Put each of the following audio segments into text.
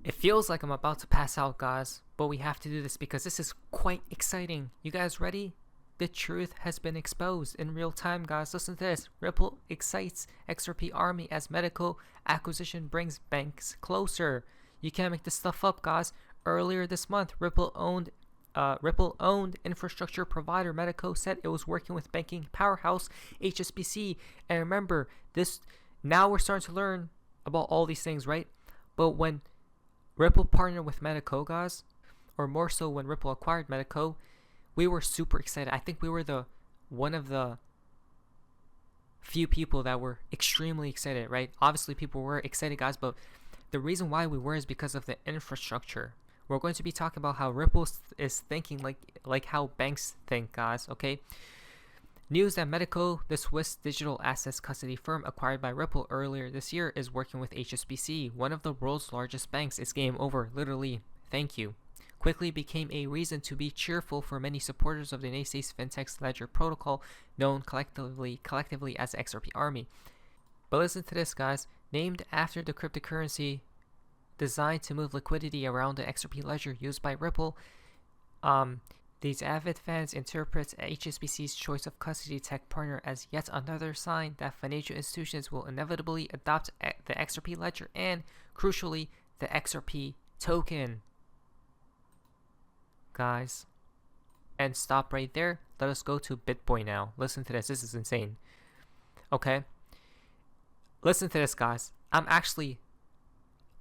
It feels like I'm about to pass out, guys, but we have to do this because this is quite exciting. You guys ready? The truth has been exposed in real time, guys. Listen to this. Ripple excites XRP Army as medical acquisition brings banks closer. You can't make this stuff up, guys. Earlier this month, Ripple-owned infrastructure provider Medico said it was working with banking powerhouse HSBC. And remember, this now we're starting to learn about all these things, right? But when Ripple partnered with Medico, guys, or more so when Ripple acquired Medico, we were super excited. I think we were one of the few people that were extremely excited, right? Obviously, people were excited, guys, but the reason why we were is because of the infrastructure. We're going to be talking about how Ripple is thinking like how banks think, guys, okay? News that Medico, the Swiss digital assets custody firm acquired by Ripple earlier this year, is working with HSBC, one of the world's largest banks. It's game over, literally. Thank you. Quickly became a reason to be cheerful for many supporters of the Nasace FinTech's Ledger protocol, known collectively as the XRP Army. But listen to this, guys. Named after the cryptocurrency designed to move liquidity around the XRP Ledger used by Ripple, these avid fans interpret HSBC's choice of custody tech partner as yet another sign that financial institutions will inevitably adopt the XRP Ledger and, crucially, the XRP token. Guys, and stop right there. Let us go to BitBoy now. Listen to this. This is insane. Okay? Listen to this, guys. I'm actually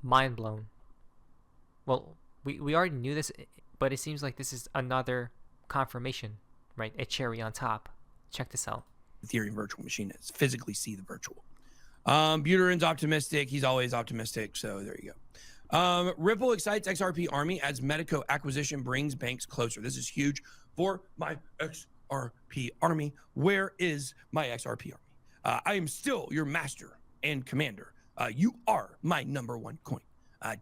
mind blown. Well, we already knew this, but it seems like this is another confirmation, right? A cherry on top. Check this out. Ethereum virtual machine is physically see the virtual. Buterion's optimistic. He's always optimistic. So there you go. Ripple excites XRP Army as Medico acquisition brings banks closer. This is huge for my XRP Army. Where is my XRP Army? I am still your master and commander. You are my number one coin.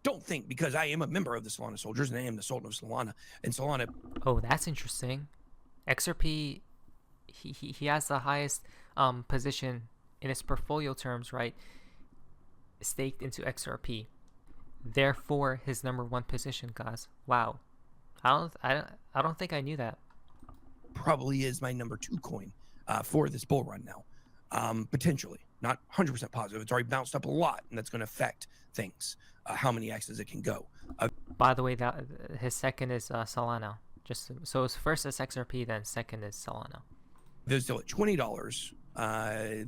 Don't think because I am a member of the Solana Soldiers and I am the Sultan of Solana and Solana. Oh, that's interesting. XRP, he has the highest position in his portfolio terms, right? Staked into XRP. Therefore, his number one position, guys. Wow, I don't think I knew that. Probably is my number two coin for this bull run now. Potentially, not 100% positive. It's already bounced up a lot, and that's going to affect things. How many X's it can go. By the way, that his second is Solana. Just so his first is XRP, then second is Solana. They're still at $20.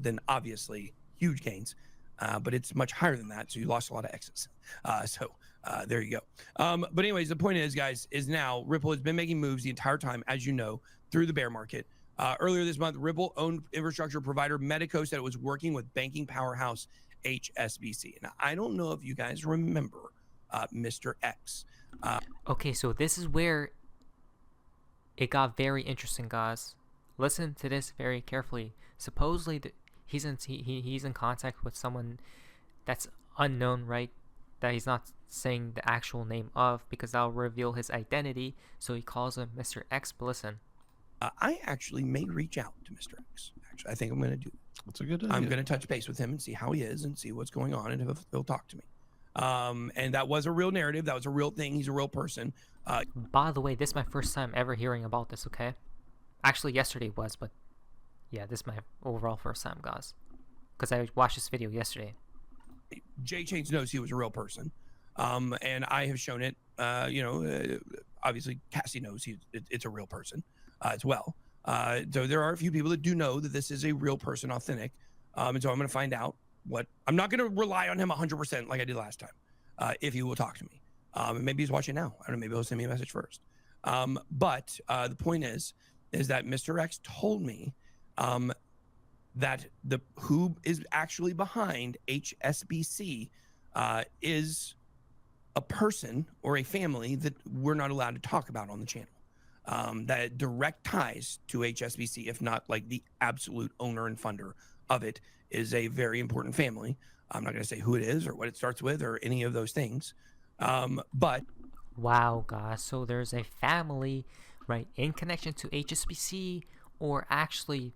Then obviously huge gains. But it's much higher than that, so you lost a lot of X's. So there you go. But anyways, the point is, guys, is now Ripple has been making moves the entire time, as you know, through the bear market. Earlier this month, Ripple-owned infrastructure provider Medico said it was working with banking powerhouse HSBC. Now, I don't know if you guys remember Mr. X. Okay, so this is where it got very interesting, guys. Listen to this very carefully. Supposedly, he's in contact with someone that's unknown, right? That he's not saying the actual name of because that'll reveal his identity. So he calls him Mr. X. But listen, I actually may reach out to Mr. X. Actually, I think I'm going to do that. That's a good idea. I'm going to touch base with him and see how he is and see what's going on and if he'll talk to me. And that was a real narrative. That was a real thing. He's a real person. By the way, this is my first time ever hearing about this, okay? Actually, yesterday was, but yeah, this is my overall first time, guys. Because I watched this video yesterday. Jay Chains knows he was a real person. And I have shown it, obviously Cassie knows it's a real person as well. So there are a few people that do know that this is a real person, authentic. And so I'm going to find out I'm not going to rely on him 100% like I did last time, if he will talk to me. And maybe he's watching now. I don't know, maybe he'll send me a message first. But the point is that Mr. X told me that who is actually behind HSBC is a person or a family that we're not allowed to talk about on the channel. That direct ties to HSBC, if not like the absolute owner and funder of it, is a very important family. I'm not going to say who it is or what it starts with or any of those things. But wow, guys, so there's a family, right, in connection to HSBC, or actually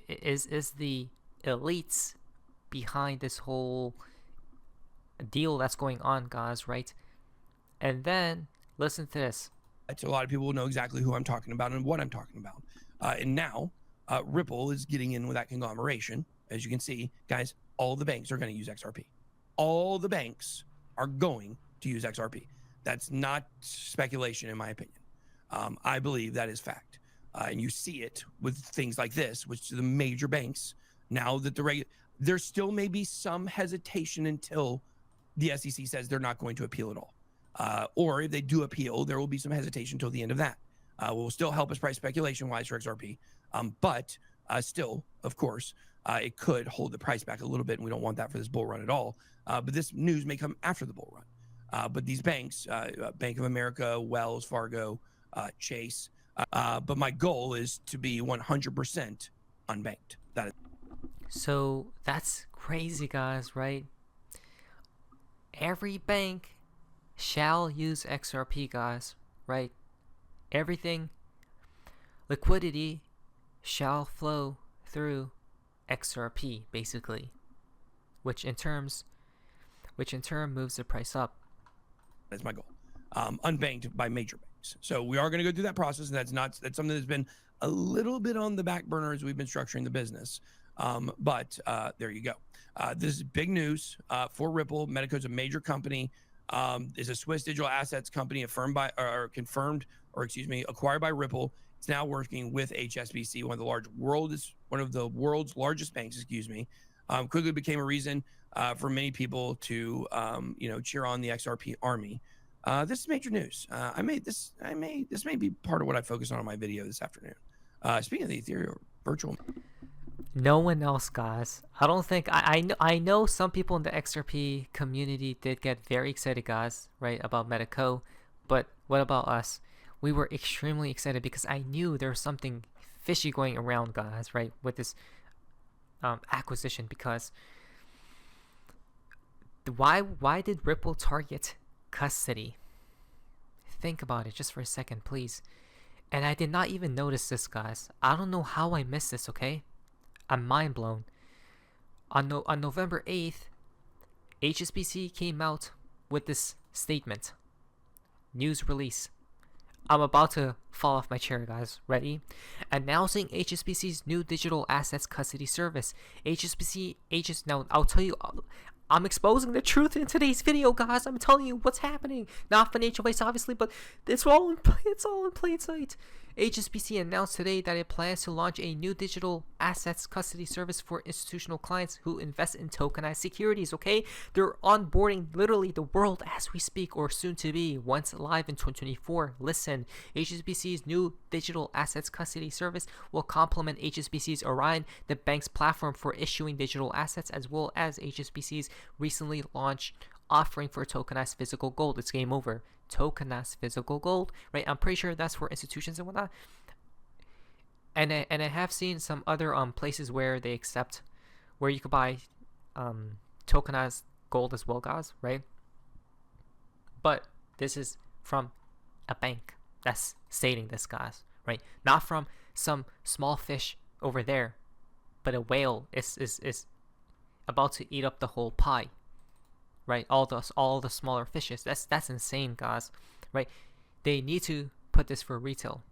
is the elites behind this whole deal that's going on, guys, right? And then listen to this. So a lot of people will know exactly who I'm talking about and what I'm talking about. And now Ripple is getting in with that conglomeration. As you can see, guys, all the banks are going to use XRP. All the banks are going to use XRP. That's not speculation, in my opinion. I believe that is fact. And you see it with things like this, which the major banks, now that there still may be some hesitation until the SEC says they're not going to appeal at all. Or if they do appeal, there will be some hesitation until the end of that. Will still help us price speculation-wise for XRP. But still, of course, it could hold the price back a little bit, and we don't want that for this bull run at all. But this news may come after the bull run. But these banks, Bank of America, Wells Fargo, Chase, but my goal is to be 100% unbanked. That is. So that's crazy, guys, right? Every bank shall use XRP, guys, right? Everything, liquidity shall flow through XRP, basically, which in turn moves the price up. That's my goal. Unbanked by major banks. So we are going to go through that process, and that's something that's been a little bit on the back burner as we've been structuring the business. But there you go. This is big news for Ripple. Medico's a major company. Is a Swiss digital assets company acquired by Ripple. It's now working with HSBC, one of the world's largest banks. Quickly became a reason for many people to cheer on the XRP army. This is major news. This may be part of what I focus on in my video this afternoon. Speaking of the Ethereum virtual. No one else, guys. I don't think I know some people in the XRP community did get very excited, guys, right, about Medico. But what about us? We were extremely excited because I knew there was something fishy going around, guys, right, with this acquisition. Because why did Ripple target custody? Think about it just for a second, please. And I did not even notice this, guys. I don't know how I missed this, okay? I'm mind blown. On November 8th, HSBC came out with this statement. News release. I'm about to fall off my chair, guys. Ready? Announcing HSBC's new digital assets custody service. Now, I'll tell you, I'm exposing the truth in today's video, guys. I'm telling you what's happening. Not financial advice, obviously, but it's all in plain sight. HSBC announced today that it plans to launch a new digital assets custody service for institutional clients who invest in tokenized securities, okay? They're onboarding literally the world as we speak, or soon to be, once live in 2024. Listen, HSBC's new digital assets custody service will complement HSBC's Orion, the bank's platform for issuing digital assets, as well as HSBC's recently launched offering for tokenized physical gold. It's game over. Tokenized physical gold, right? I'm pretty sure that's for institutions and whatnot. And I have seen some other places where they accept, where you could buy tokenized gold as well, guys, right? But this is from a bank that's stating this, guys, right? Not from some small fish over there, but a whale is about to eat up the whole pie. Right, all the smaller fishes. That's insane, guys. Right, they need to put this for retail.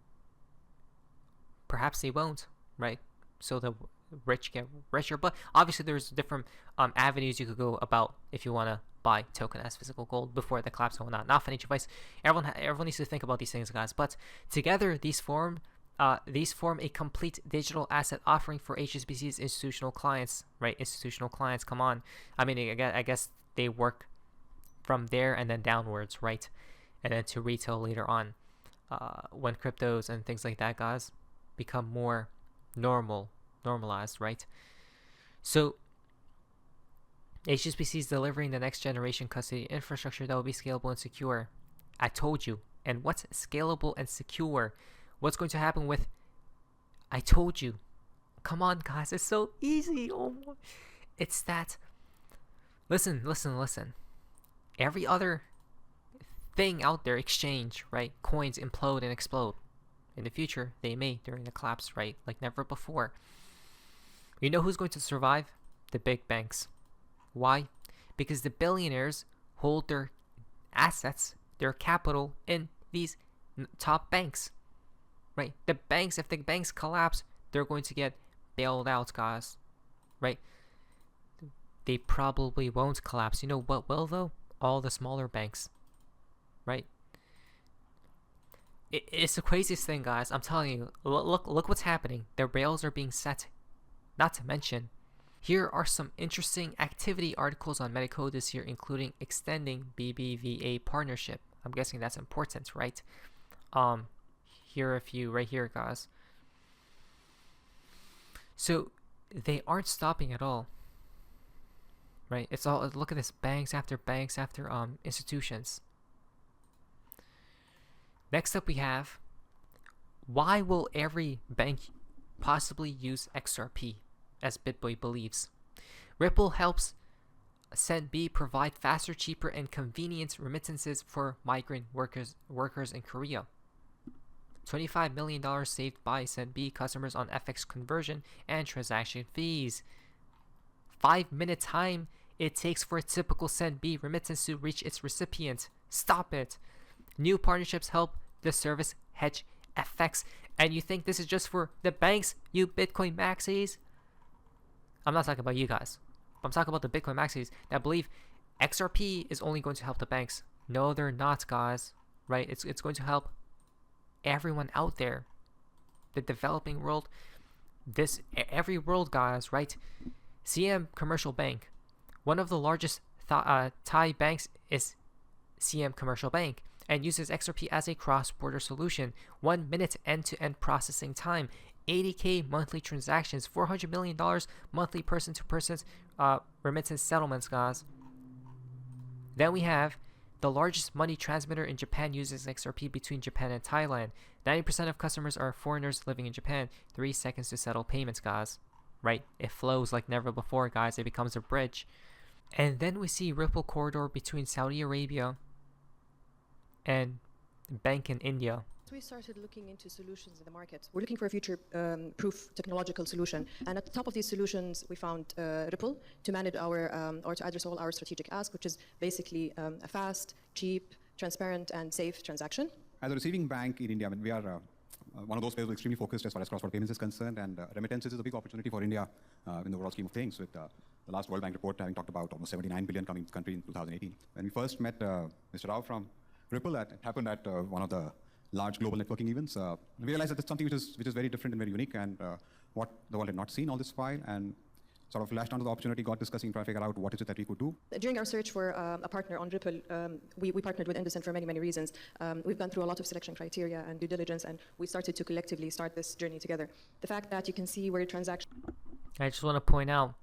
Perhaps they won't. Right, so the rich get richer. But obviously, there's different avenues you could go about if you want to buy tokenized physical gold before the collapse and whatnot. Not financial advice. Everyone needs to think about these things, guys. But together, these form a complete digital asset offering for HSBC's institutional clients. Right, institutional clients. Come on. I mean, I guess they work from there and then downwards, right? And then to retail later on, when cryptos and things like that, guys, become more normalized, right? So HSBC is delivering the next generation custody infrastructure that will be scalable and secure. I told you. And what's scalable and secure? What's going to happen with? I told you. Come on, guys, it's so easy. Oh, it's that. Listen. Every other thing out there, exchange, right? Coins implode and explode. In the future, they may during the collapse, right? Like never before. You know who's going to survive? The big banks. Why? because the billionaires hold their assets, their capital in these top banks, right? The banks, if the banks collapse, they're going to get bailed out, guys, right? They probably won't collapse. You know what will, though? All the smaller banks, right? It's the craziest thing, guys. I'm telling you. Look what's happening. The rails are being set. Not to mention, here are some interesting activity articles on Medico this year, including extending BBVA partnership. I'm guessing that's important, right? Here are a few right here, guys. So they aren't stopping at all, right? It's all, look at this, banks after institutions. Next up we have, why will every bank possibly use XRP, as BitBoy believes? Ripple helps SendB provide faster, cheaper, and convenient remittances for migrant workers in Korea. $25 million saved by SendB customers on FX conversion and transaction fees. 5-minute time it takes for a typical SendB remittance to reach its recipient. Stop it. New partnerships help the service hedge FX. And you think this is just for the banks, you Bitcoin maxis? I'm not talking about you guys. I'm talking about the Bitcoin maxis that believe XRP is only going to help the banks. No, they're not, guys. Right? It's going to help everyone out there. The developing world. Every world, guys, right? CM Commercial Bank. One of the largest Thai banks is CM Commercial Bank, and uses XRP as a cross-border solution. 1 minute end-to-end processing time, 80K monthly transactions, $400 million monthly person-to-person remittance settlements, guys. Then we have the largest money transmitter in Japan uses XRP between Japan and Thailand. 90% of customers are foreigners living in Japan. 3 seconds to settle payments, guys. Right? It flows like never before, guys. It becomes a bridge. And then we see Ripple corridor between Saudi Arabia and bank in India. We started looking into solutions in the market. We're looking for a future-proof technological solution, and at the top of these solutions, we found Ripple to manage our or to address all our strategic asks, which is basically a fast, cheap, transparent, and safe transaction. As a receiving bank in India, I mean, we are one of those players who are extremely focused as far as cross-border payments is concerned, and remittances is a big opportunity for India in the overall scheme of things, with the last World Bank report having talked about almost 79 billion coming to the country in 2018. When we first met Mr. Rao from Ripple, it happened at one of the large global networking events. We realized that it's something which is very different and very unique, and what the world had not seen all this while, and sort of latched onto the opportunity, got discussing, trying to figure out what is it that we could do. During our search for a partner on Ripple, we partnered with Inducent for many, many reasons. We've gone through a lot of selection criteria and due diligence, and we started to collectively start this journey together. The fact that you can see where transaction... I just want to point out,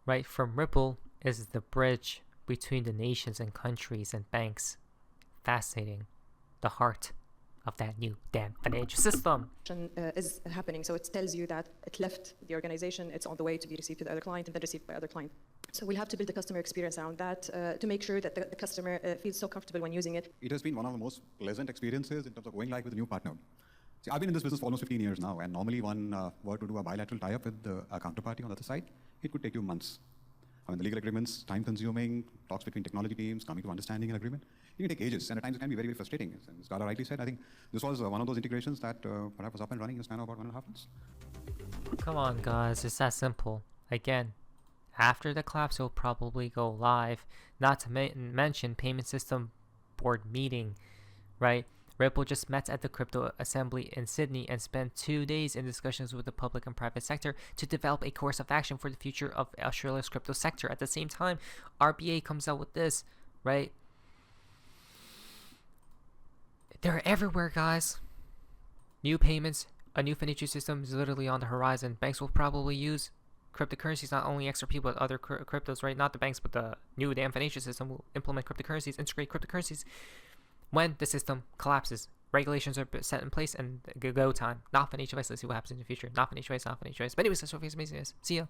right, from Ripple is the bridge between the nations and countries and banks. Fascinating. The heart of that new damn financial system is happening. So it tells you that it left the organization, it's on the way to be received to the other client and then received by other client. So we'll have to build a customer experience around that to make sure that the customer feels so comfortable when using it. It has been one of the most pleasant experiences in terms of going live with a new partner. See, I've been in this business for almost 15 years now, and normally one were to do a bilateral tie-up with a counterparty on the other side, it could take you months. I mean, the legal agreements, time-consuming, talks between technology teams, coming to understanding an agreement, it can take ages, and at times it can be very, very frustrating. As Dara rightly said, I think this was one of those integrations that perhaps was up and running in a span of about 1.5 months. Come on, guys, it's that simple. Again, after the collapse, it'll probably go live. Not to mention payment system board meeting, right? Ripple just met at the Crypto Assembly in Sydney and spent 2 days in discussions with the public and private sector to develop a course of action for the future of Australia's crypto sector. At the same time, RBA comes out with this, right? They're everywhere, guys. New payments, a new financial system is literally on the horizon. Banks will probably use cryptocurrencies, not only XRP, but other cryptos, right? Not the banks, but the new damn financial system will implement cryptocurrencies, integrate cryptocurrencies. When the system collapses, regulations are set in place and go time. Not financial advice. Let's see what happens in the future. Not financial advice, not financial advice. But anyways, that's what Facebook is. See ya.